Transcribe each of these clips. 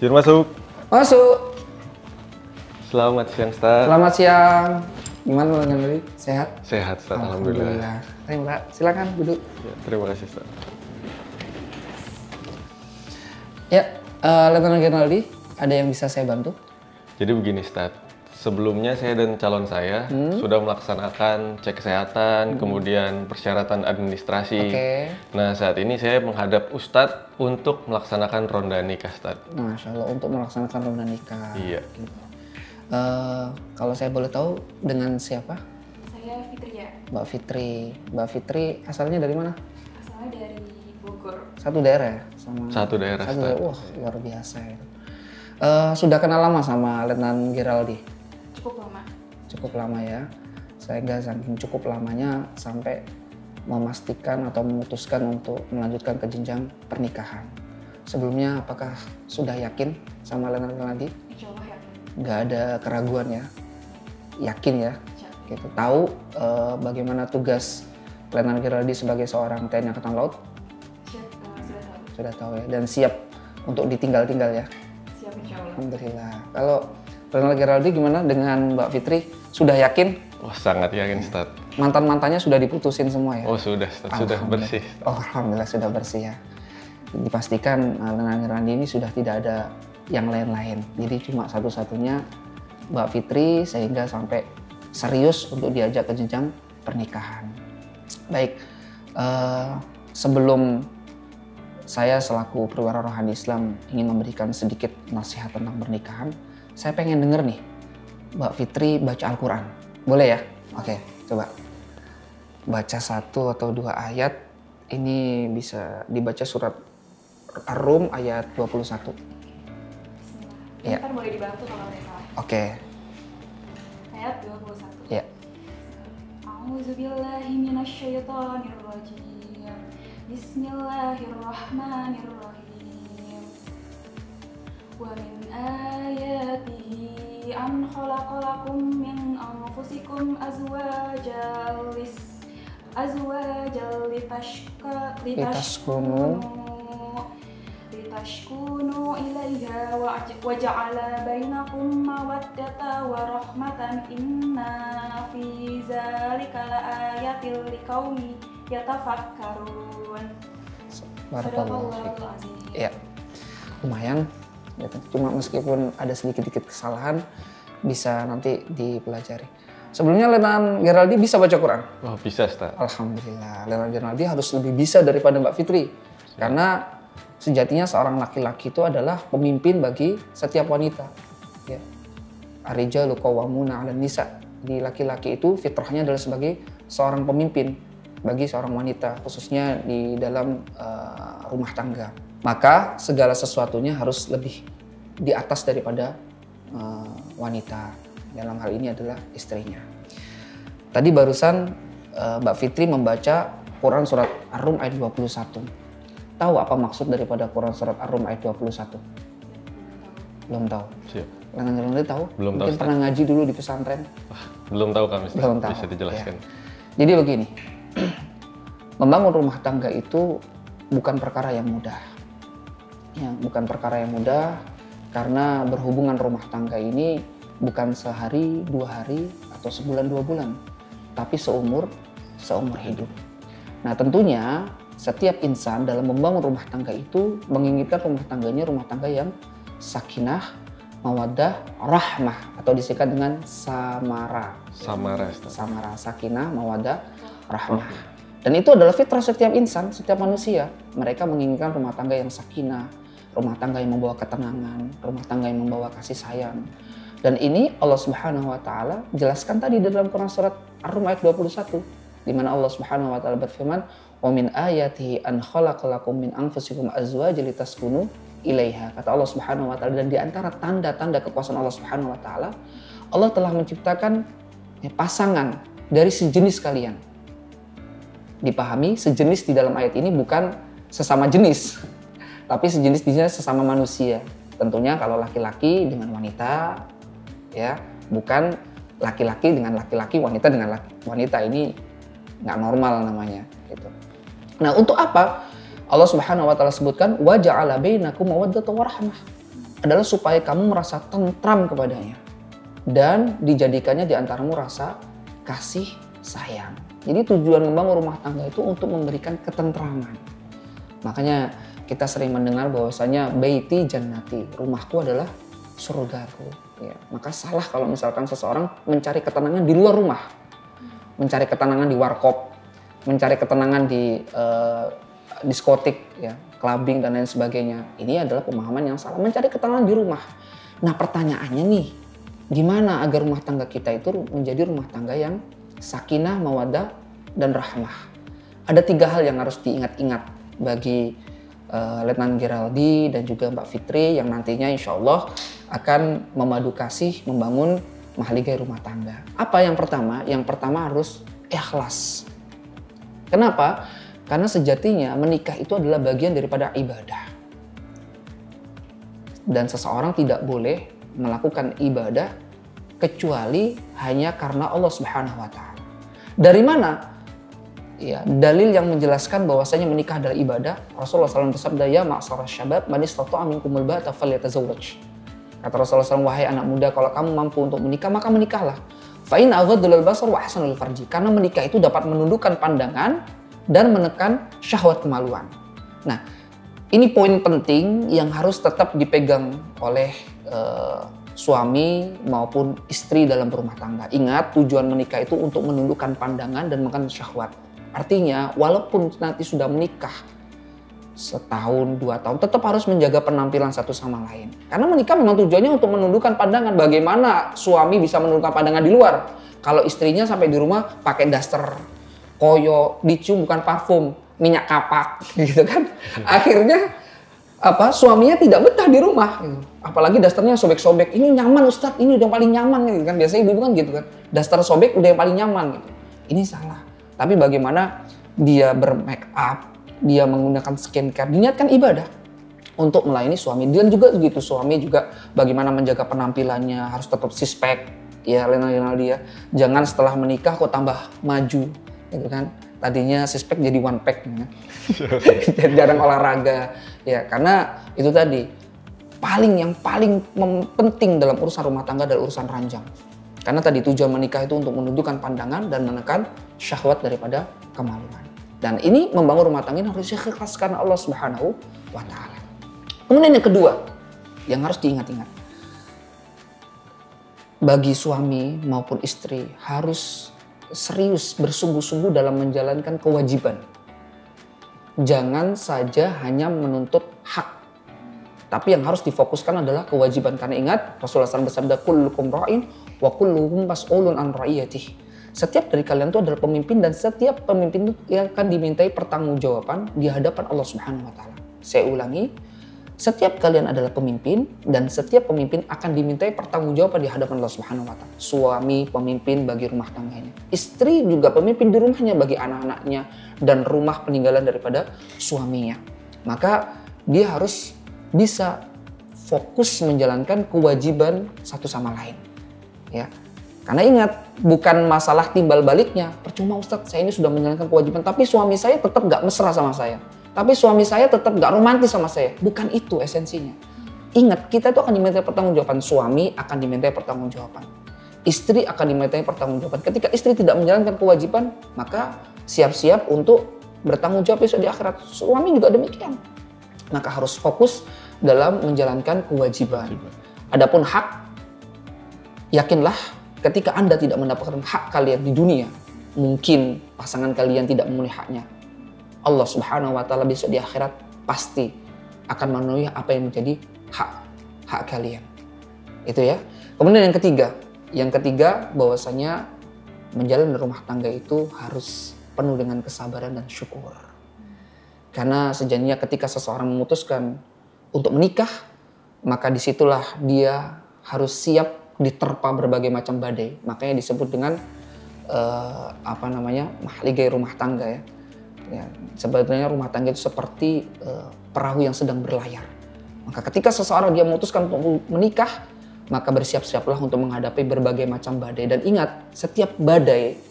Izin masuk. Masuk. Selamat siang, Ustaz. Selamat siang. Gimana Bang Gali? Sehat? Sehat, Ustaz. Alhamdulillah. Ayo Mbak, silakan duduk. Ya, terima kasih, Ustaz. Ya, Letnan Gernaldi, ada yang bisa saya bantu? Jadi begini, Ustaz. Sebelumnya saya dan calon saya sudah melaksanakan cek kesehatan, kemudian persyaratan administrasi. Oke. Nah, saat ini saya menghadap Ustadz untuk melaksanakan ronda nikah, Ustadz. Masya Allah, untuk melaksanakan ronda nikah. Iya. Gitu. Kalau saya boleh tahu dengan siapa? Saya Fitria, Mbak Fitri. Mbak Fitri asalnya dari mana? asalnya dari Bogor. Satu daerah ya? Satu daerah, Satu Ustaz. daerah. Wah, luar biasa ya. Sudah kenal lama sama Letnan Geraldi? Cukup lama. Cukup lama ya. Saya nggak saking cukup lamanya sampai memastikan atau memutuskan untuk melanjutkan ke jenjang pernikahan. Sebelumnya apakah sudah yakin sama Letnan Geraldi? Insya Allah yakin. Nggak ada keraguan ya? Yakin ya? Insya Allah. Gitu. Tahu bagaimana tugas Letnan Geraldi sebagai seorang TNI Angkatan Laut? Sudah tahu. Sudah tahu ya. Dan siap untuk ditinggal-tinggal ya? Siap insya Allah. Alhamdulillah. Kalau Letnan Geraldi gimana dengan Mbak Fitri? Sudah yakin? Wah, sangat yakin, Ustadz. Mantan-mantannya sudah diputusin semua ya? Oh, sudah, Ustadz. Sudah Alhamdulillah. bersih. Oh, alhamdulillah sudah bersih ya. Dipastikan Letnan Geraldi ini sudah tidak ada yang lain-lain. Jadi cuma satu-satunya Mbak Fitri sehingga sampai serius untuk diajak ke jenjang pernikahan. Baik, sebelum saya selaku perwira rohani Islam ingin memberikan sedikit nasihat tentang pernikahan, saya pengen denger nih Mbak Fitri baca Al-Quran. Boleh ya? Oke, coba. Baca 1 atau 2 ayat. Ini bisa dibaca surat Ar-Rum ayat 21. Bismillah. Iya. Ntar boleh dibantu kalau ada yang salah. Oke, Ayat 21. ya. A'udzubillahi minasyaitonirrajim. Bismillahirrahmanirrahim. Wa min ayatihi an khalaqalakum min anfusikum azwajal litaskunu ilaiha wa ja'ala bainakum mawaddata wa rahmatan inna fi zalika laayatil liqaumi yatafakkarun. Barakallahu Sadaqallahul fiik. azim. Ya, lumayan. Gitu. Cuma meskipun ada sedikit-sedikit kesalahan, bisa nanti dipelajari. Sebelumnya Letnan Geraldi bisa baca Quran? Wah, bisa, Ustadz. Alhamdulillah, Letnan Geraldi harus lebih bisa daripada Mbak Fitri. Karena sejatinya seorang laki-laki itu adalah pemimpin bagi setiap wanita. Ya. Ar-rijalu qawwamuna 'alan nisa. Jadi laki-laki itu fitrahnya adalah sebagai seorang pemimpin bagi seorang wanita, khususnya di dalam rumah tangga. Maka segala sesuatunya harus lebih di atas daripada wanita. Dalam hal ini adalah istrinya. Tadi barusan Mbak Fitri membaca Quran surat Ar-Rum ayat 21. Tahu apa maksud daripada Quran surat Ar-Rum ayat 21? Belum tahu. Siap. Letnan Geraldi tahu? Belum tahu, Mungkin pernah ngaji dulu di pesantren. Wah, belum tahu kami, Ustadz. Belum tahu. Bisa dijelaskan. Ya. Jadi begini, membangun rumah tangga itu bukan perkara yang mudah. Ya, bukan perkara yang mudah karena berhubungan rumah tangga ini bukan sehari, 2 hari, atau sebulan, 2 bulan, tapi seumur hidup. Nah tentunya setiap insan dalam membangun rumah tangga itu menginginkan rumah tangganya rumah tangga yang sakinah, mawaddah, rahmah, atau disingkat dengan samara. Samara, Ustadz. Samara, sakinah, mawaddah, rahmah. Dan itu adalah fitrah setiap insan, setiap manusia. Mereka menginginkan rumah tangga yang sakinah, rumah tangga yang membawa ketenangan, rumah tangga yang membawa kasih sayang. Dan ini Allah Subhanahu wa taala jelaskan tadi di dalam Quran surat Ar-Rum ayat 21, di mana Allah Subhanahu wa taala berfirman, "Wa min ayatihi an khalaqalakum min anfusikum azwajan litaskunu ilaiha." Kata Allah Subhanahu wa taala, dan di antara tanda-tanda kekuasaan Allah Subhanahu wa taala, Allah telah menciptakan pasangan dari sejenis kalian. Dipahami, sejenis di dalam ayat ini bukan sesama jenis, tapi sejenis di sini sesama manusia. Tentunya kalau laki-laki dengan wanita, ya, bukan laki-laki dengan laki-laki, wanita dengan wanita. Ini nggak normal namanya. Gitu. Nah, untuk apa Allah Subhanahu wa taala sebutkan wa ja'ala bainakum mawaddatan wa rahmah? adalah supaya kamu merasa tentram kepadanya dan dijadikannya di antaramu rasa kasih sayang. Jadi tujuan membangun rumah tangga itu untuk memberikan ketentraman. Makanya kita sering mendengar bahwasanya baiti jannati, rumahku adalah surgaku. Ya, maka salah kalau misalkan seseorang mencari ketenangan di luar rumah, mencari ketenangan di warkop, mencari ketenangan di diskotik, ya, clubbing dan lain sebagainya. Ini adalah pemahaman yang salah. Mencari ketenangan di rumah. Nah, pertanyaannya nih, gimana agar rumah tangga kita itu menjadi rumah tangga yang sakinah, mawaddah, dan rahmah? Ada 3 hal yang harus diingat-ingat bagi Letnan Geraldi dan juga Mbak Fitri yang nantinya insya Allah akan memadu kasih membangun mahligai rumah tangga. Apa yang pertama? Yang pertama harus ikhlas. Kenapa? Karena sejatinya menikah itu adalah bagian daripada ibadah. Dan seseorang tidak boleh melakukan ibadah kecuali hanya karena Allah Subhanahu wa taala. Dari mana? Ya, dalil yang menjelaskan bahwasanya menikah adalah ibadah. Rasulullah SAW bersabda, "Ya ma'syarasy syabab, man istata'a minkumul ba'ata falyatazawwaj." Kata Rasulullah SAW, "Wahai anak muda, kalau kamu mampu untuk menikah, maka menikahlah. Fa in aghadul basar wa ahsanul farji." Karena menikah itu dapat menundukkan pandangan dan menekan syahwat kemaluan. Nah, ini poin penting yang harus tetap dipegang oleh suami maupun istri dalam rumah tangga. Ingat, tujuan menikah itu untuk menundukkan pandangan dan menekan syahwat. Artinya, walaupun nanti sudah menikah setahun, 2 tahun, tetap harus menjaga penampilan satu sama lain. Karena menikah memang tujuannya untuk menundukkan pandangan. Bagaimana suami bisa menundukkan pandangan di luar? Kalau istrinya sampai di rumah pakai daster, koyo, dicium bukan parfum, minyak kapak, gitu kan. Akhirnya suaminya tidak betah di rumah. Gitu. Apalagi dasternya sobek-sobek. Ini nyaman Ustadz, ini udah yang paling nyaman gitu kan. Biasanya ibu kan gitu kan. Daster sobek udah yang paling nyaman gitu. Ini salah. Tapi bagaimana dia bermake up, dia menggunakan skincare, diniatkan ibadah untuk melayani suami. Dan juga begitu, suami juga bagaimana menjaga penampilannya, harus tetap six-pack, ya Lena dia. Jangan setelah menikah kok tambah maju, gitu kan. Tadinya six-pack jadi one pack, ya. Jarang olahraga, ya karena itu tadi yang paling penting dalam urusan rumah tangga adalah urusan ranjang. Karena tadi tujuan menikah itu untuk menundukkan pandangan dan menekan syahwat daripada kemaluan. Dan ini membangun rumah tangga harus ikhlas karena Allah Subhanahu wa taala. Kemudian yang kedua yang harus diingat-ingat. Bagi suami maupun istri harus serius bersungguh-sungguh dalam menjalankan kewajiban. Jangan saja hanya menuntut hak. Tapi yang harus difokuskan adalah kewajiban. Karena ingat Rasulullah SAW bersabda, "Kullukum ra'in wa kullukum mas'ulun an ra'iyatihi." Setiap dari kalian itu adalah pemimpin dan setiap pemimpin itu yang akan dimintai pertanggungjawaban di hadapan Allah Subhanahu wa taala. Saya ulangi, setiap kalian adalah pemimpin dan setiap pemimpin akan dimintai pertanggungjawaban di hadapan Allah Subhanahu wa taala. Suami pemimpin bagi rumah tangganya, istri juga pemimpin di rumahnya bagi anak-anaknya dan rumah peninggalan daripada suaminya. Maka dia harus bisa fokus menjalankan kewajiban satu sama lain. Ya. Karena ingat, bukan masalah timbal baliknya. Percuma Ustadz, saya ini sudah menjalankan kewajiban, tapi suami saya tetap gak mesra sama saya. Tapi suami saya tetap gak romantis sama saya. Bukan itu esensinya. Ingat, kita itu akan dimintai pertanggungjawaban. Suami akan dimintai pertanggungjawaban. Istri akan dimintai pertanggungjawaban. Ketika istri tidak menjalankan kewajiban, maka siap-siap untuk bertanggung jawab besok di akhirat. Suami juga demikian. Maka harus fokus dalam menjalankan kewajiban. Adapun hak, yakinlah ketika Anda tidak mendapatkan hak kalian di dunia, mungkin pasangan kalian tidak memenuhi haknya. Allah Subhanahu wa taala besok di akhirat pasti akan memenuhi apa yang menjadi hak kalian. Itu ya. Kemudian yang ketiga bahwasanya menjalani rumah tangga itu harus penuh dengan kesabaran dan syukur. Karena sejatinya ketika seseorang memutuskan untuk menikah, maka disitulah dia harus siap diterpa berbagai macam badai. Makanya disebut dengan mahligai rumah tangga ya. Ya, sebenarnya rumah tangga itu seperti perahu yang sedang berlayar. Maka ketika seseorang dia memutuskan untuk menikah, maka bersiap-siaplah untuk menghadapi berbagai macam badai. Dan ingat, setiap badai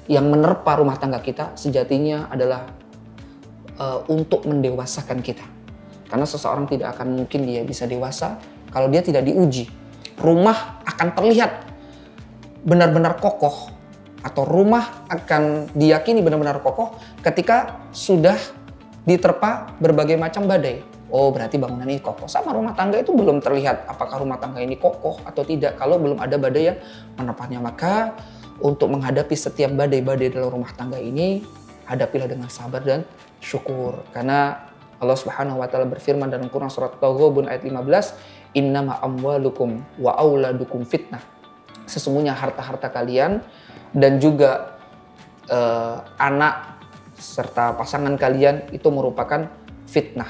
yang menerpa rumah tangga kita sejatinya adalah untuk mendewasakan kita. Karena seseorang tidak akan mungkin dia bisa dewasa kalau dia tidak diuji. Rumah akan terlihat benar-benar kokoh, atau rumah akan diyakini benar-benar kokoh ketika sudah diterpa berbagai macam badai. Oh, berarti bangunan ini kokoh. Sama rumah tangga itu belum terlihat apakah rumah tangga ini kokoh atau tidak kalau belum ada badai yang menerpanya. Maka untuk menghadapi setiap badai-badai dalam rumah tangga ini, hadapilah dengan sabar dan syukur. Karena Allah Subhanahu wa taala berfirman dalam Quran surat Taghabun ayat 15, "Innama amwalukum wa auladukum fitnah." Sesungguhnya harta-harta kalian dan juga anak serta pasangan kalian itu merupakan fitnah.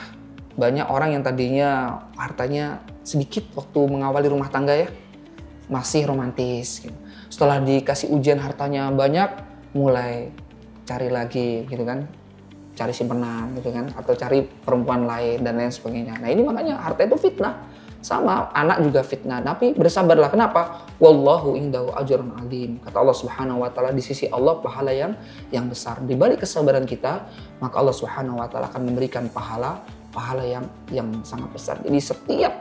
Banyak orang yang tadinya hartanya sedikit waktu mengawali rumah tangga ya, masih romantis gitu. Setelah dikasih ujian hartanya banyak, mulai cari lagi gitu kan, cari simpenan gitu kan, atau cari perempuan lain dan lain sebagainya. Nah ini makanya harta itu fitnah. Sama anak juga fitnah, tapi bersabarlah. Kenapa? Wallahu indahu ajrun alim. Kata Allah Subhanahu wa taala, di sisi Allah pahala yang besar. Di balik kesabaran kita, maka Allah Subhanahu wa taala akan memberikan pahala yang sangat besar. Jadi setiap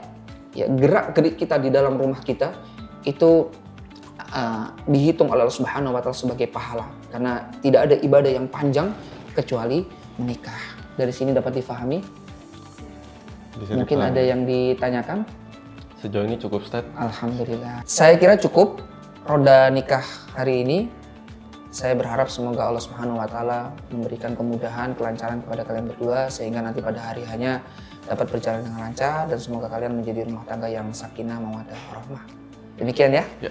gerak-gerik kita di dalam rumah kita itu dihitung oleh Allah Subhanahu wa taala sebagai pahala. Karena tidak ada ibadah yang panjang kecuali menikah. Dari sini dapat difahami. Mungkin ada yang ditanyakan? Sejauh ini cukup, Ustaz. Alhamdulillah. Saya kira cukup roda nikah hari ini. Saya berharap semoga Allah Subhanahu wa taala memberikan kemudahan, kelancaran kepada kalian berdua sehingga nanti pada hari hanya dapat berjalan dengan lancar dan semoga kalian menjadi rumah tangga yang sakinah, mawaddah, warahmah. Demikian ya. Ya.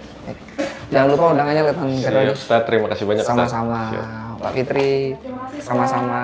Jangan lupa undangannya datang. Siap, Ustaz. Terima kasih banyak, Ustaz. Sama-sama. Pak Fitri. Terima kasih, Ustaz. Sama-sama.